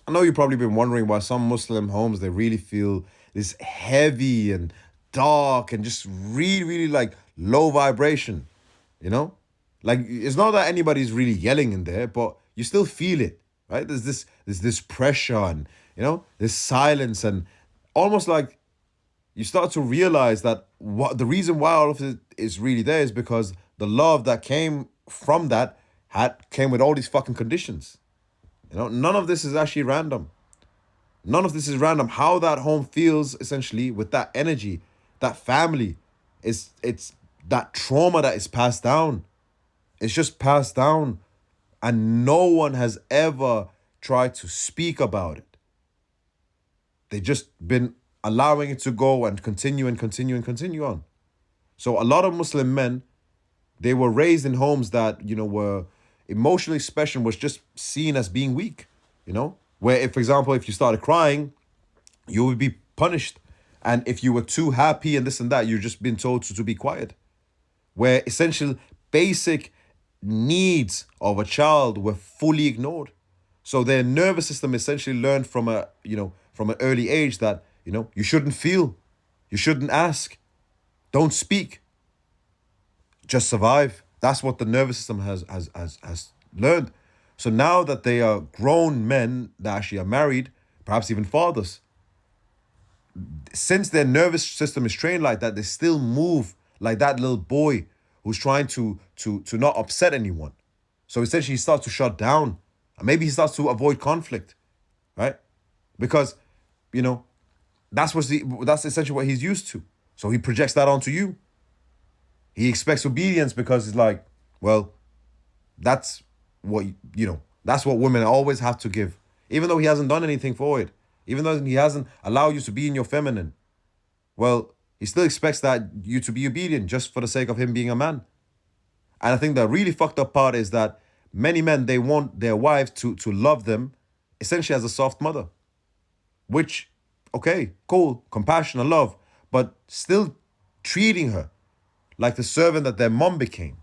I know you've probably been wondering why some Muslim homes they really feel this heavy and dark and just really, really like low vibration, you know? Like it's not that anybody's really yelling in there, but you still feel it, right? There's this pressure and this silence and almost like you start to realize that what the reason why all of it is really there is because the love that came from that had came with all these fucking conditions. None of this is actually random. None of this is random. How that home feels essentially with that energy, that family, it's that trauma that is passed down. It's just passed down, and no one has ever tried to speak about it. They just been allowing it to go and continue and continue and continue on. So a lot of Muslim men, they were raised in homes that, were emotional expression was just seen as being weak, Where if, for example, if you started crying, you would be punished. And if you were too happy and this and that, you're just being told to be quiet. Where essential basic needs of a child were fully ignored. So their nervous system essentially learned from an early age that, you shouldn't feel, you shouldn't ask, don't speak, just survive. That's what the nervous system has learned. So now that they are grown men that actually are married, perhaps even fathers, since their nervous system is trained like that, they still move like that little boy who's trying to not upset anyone. So essentially he starts to shut down. And maybe he starts to avoid conflict, right? Because, you know, that's essentially what he's used to. So he projects that onto you. He expects obedience because he's like, well, that's what that's what women always have to give. Even though he hasn't done anything for it. Even though he hasn't allowed you to be in your feminine. Well, he still expects that you to be obedient just for the sake of him being a man. And I think the really fucked up part is that many men, they want their wives to love them essentially as a soft mother. Which, okay, cool, compassion and love, but still treating her like the servant that their mom became.